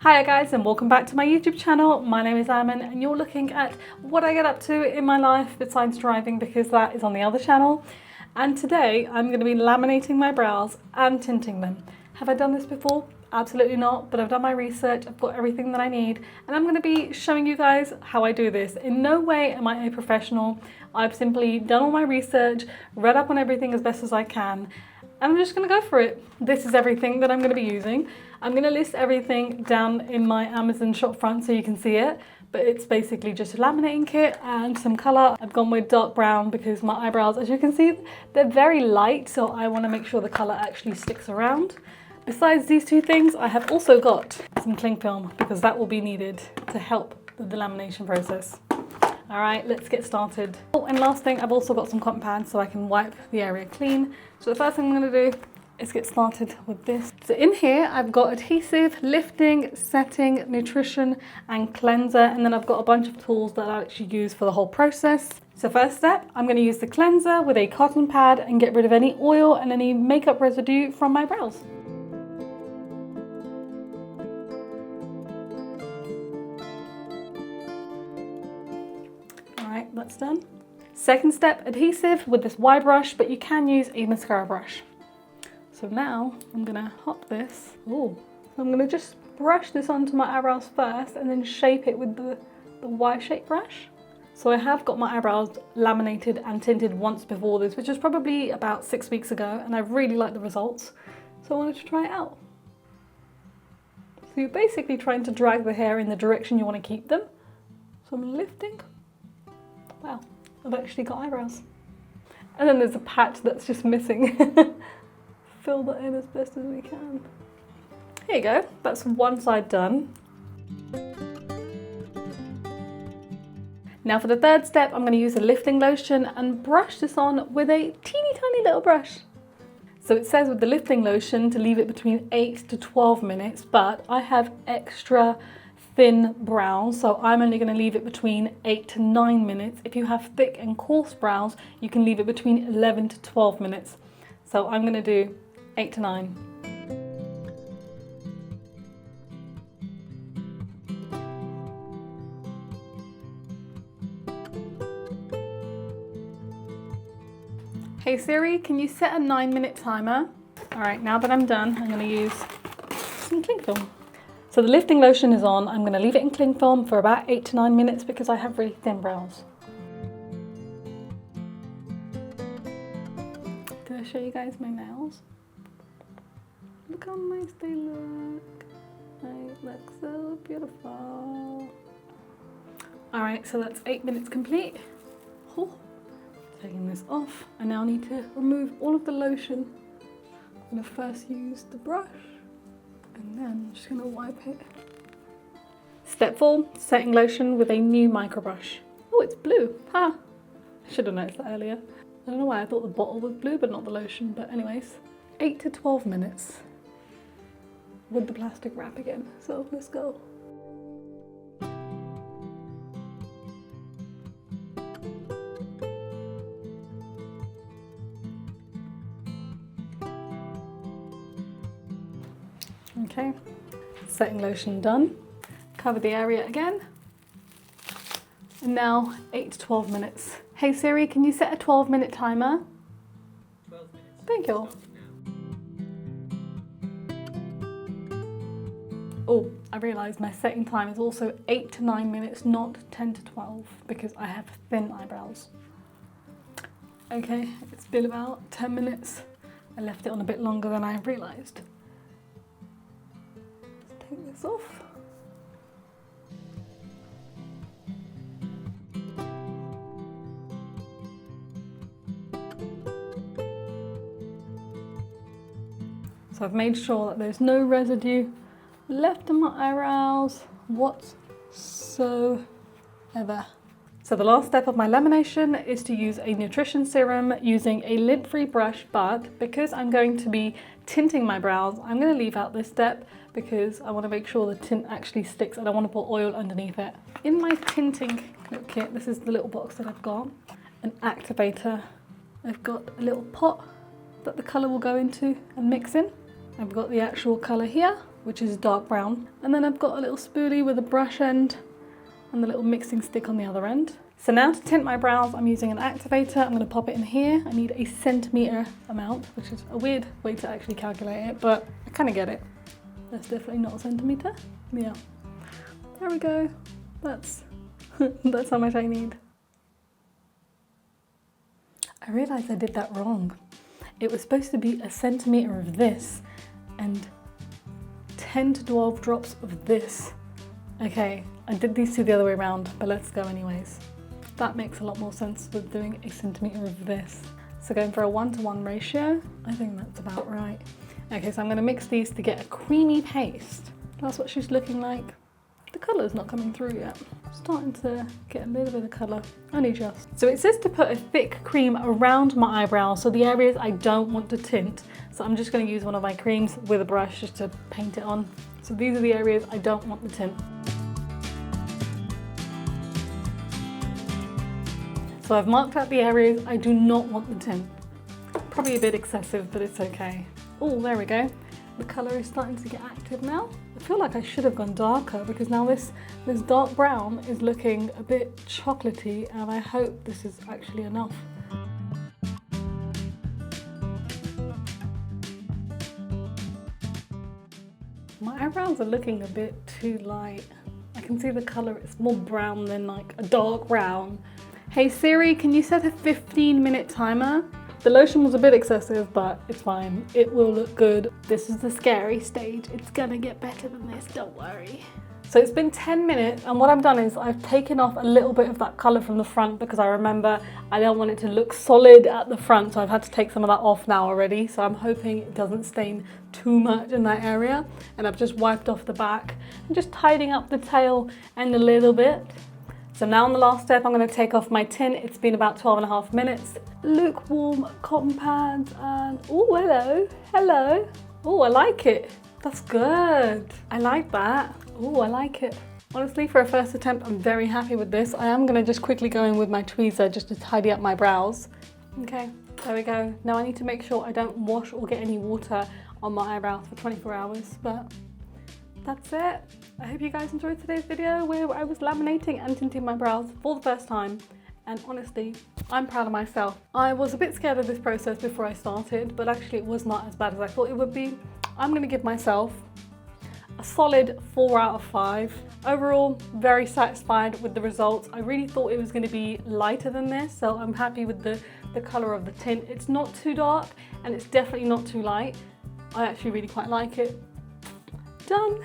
Hi guys, and welcome back to my YouTube channel. My name is Amin and you're looking at what I get up to in my life besides driving, because that is on the other channel. And today I'm going to be laminating my brows and tinting them. Have I done this before? Absolutely not, but I've done my research, I've got everything that I need, and I'm going to be showing you guys how I do this. In no way am I a professional. I've simply done all my research, read up on everything as best as I can, and I'm just going to go for it. This is everything that I'm going to be using. I'm going to list everything down in my Amazon shop front so you can see it, but it's basically just a laminating kit and some colour. I've gone with dark brown because my eyebrows, as you can see, they're very light, so I want to make sure the colour actually sticks around. Besides these two things, I have also got some cling film because that will be needed to help with the lamination process. All right, let's get started. Oh, and last thing, I've also got some cotton pads so I can wipe the area clean. So the first thing I'm going to do is get started with this. So in here, I've got adhesive, lifting, setting, nutrition, and cleanser. And then I've got a bunch of tools that I actually use for the whole process. So first step, I'm going to use the cleanser with a cotton pad and get rid of any oil and any makeup residue from my brows. That's done. Second step, adhesive with this wide brush, but you can use a mascara brush. So now I'm gonna hop this. Oh, I'm gonna just brush this onto my eyebrows first and then shape it with the Y shape brush. So I have got my eyebrows laminated and tinted once before this, which was probably about 6 weeks ago, and I really like the results. So I wanted to try it out. So you're basically trying to drag the hair in the direction you want to keep them. So I'm lifting. Wow, I've actually got eyebrows. And then there's a patch that's just missing. Fill that in as best as we can. Here you go, that's one side done. Now for the third step, I'm going to use a lifting lotion and brush this on with a teeny tiny little brush. So it says with the lifting lotion to leave it between 8 to 12 minutes, but I have extra thin brows, so I'm only going to leave it between 8 to 9 minutes. If you have thick and coarse brows, you can leave it between 11 to 12 minutes. So I'm going to do 8 to 9. Hey Siri, can you set a 9-minute timer? All right, now that I'm done, I'm going to use some cling film. So the lifting lotion is on. I'm going to leave it in cling film for about 8 to 9 minutes because I have really thin brows. Did I show you guys my nails? Look how nice they look. They look so beautiful. Alright, so that's 8 minutes complete. Oh, taking this off. I now need to remove all of the lotion. I'm going to first use the brush. And then I'm just going to wipe it. Step 4, setting lotion with a new micro brush. Oh, it's blue. Ha! Should have noticed that earlier. I don't know why I thought the bottle was blue but not the lotion, but anyways. 8 to 12 minutes with the plastic wrap again. So let's go. Okay, setting lotion done. Cover the area again. And now 8 to 12 minutes. Hey Siri, can you set a 12-minute timer? 12 minutes. Thank you. Oh, I realised my setting time is also 8 to 9 minutes, not 10 to 12, because I have thin eyebrows. Okay, it's been about 10 minutes. I left it on a bit longer than I realised. Take this off. So I've made sure that there's no residue left in my eyebrows whatsoever. So the last step of my lamination is to use a nutrition serum using a lid-free brush, but because I'm going to be tinting my brows, I'm going to leave out this step because I want to make sure the tint actually sticks. I don't want to put oil underneath it. In my tinting kit, this is the little box that I've got, an activator. I've got a little pot that the colour will go into and mix in. I've got the actual colour here, which is dark brown. And then I've got a little spoolie with a brush end and the little mixing stick on the other end. So now to tint my brows, I'm using an activator. I'm going to pop it in here. I need a centimetre amount, which is a weird way to actually calculate it, but I kind of get it. That's definitely not a centimetre. Yeah. There we go. That's how much I need. I realised I did that wrong. It was supposed to be a centimetre of this and 10 to 12 drops of this. Okay, I did these two the other way around, but let's go anyways. That makes a lot more sense with doing a centimetre of this. So going for a 1-to-1 ratio, I think that's about right. Okay, so I'm going to mix these to get a creamy paste. That's what she's looking like. The colour's not coming through yet. Starting to get a little bit of colour, only just. So it says to put a thick cream around my eyebrows, so the areas I don't want to tint. So I'm just going to use one of my creams with a brush just to paint it on. So these are the areas I don't want the tint. So I've marked out the areas I do not want the tint. Probably a bit excessive, but it's okay. Oh, there we go. The colour is starting to get active now. I feel like I should have gone darker because now this dark brown is looking a bit chocolatey, and I hope this is actually enough. My eyebrows are looking a bit too light. I can see the colour, it's more brown than like a dark brown. Hey Siri, can you set a 15-minute timer? The lotion was a bit excessive, but it's fine. It will look good. This is the scary stage. It's gonna get better than this, don't worry. So it's been 10 minutes, and what I've done is I've taken off a little bit of that colour from the front because I remember I don't want it to look solid at the front, so I've had to take some of that off now already. So I'm hoping it doesn't stain too much in that area. And I've just wiped off the back and just tidying up the tail end a little bit. So now on the last step, I'm going to take off my tint. It's been about 12.5 minutes. Lukewarm cotton pads and, oh, hello, hello. Oh, I like it. That's good. I like that. Oh, I like it. Honestly, for a first attempt, I'm very happy with this. I am going to just quickly go in with my tweezer just to tidy up my brows. Okay, there we go. Now I need to make sure I don't wash or get any water on my eyebrows for 24 hours, but that's it. I hope you guys enjoyed today's video where I was laminating and tinting my brows for the first time. And honestly, I'm proud of myself. I was a bit scared of this process before I started, but actually it was not as bad as I thought it would be. I'm going to give myself a solid 4 out of 5. Overall, very satisfied with the results. I really thought it was going to be lighter than this, so I'm happy with the colour of the tint. It's not too dark and it's definitely not too light. I actually really quite like it. Done.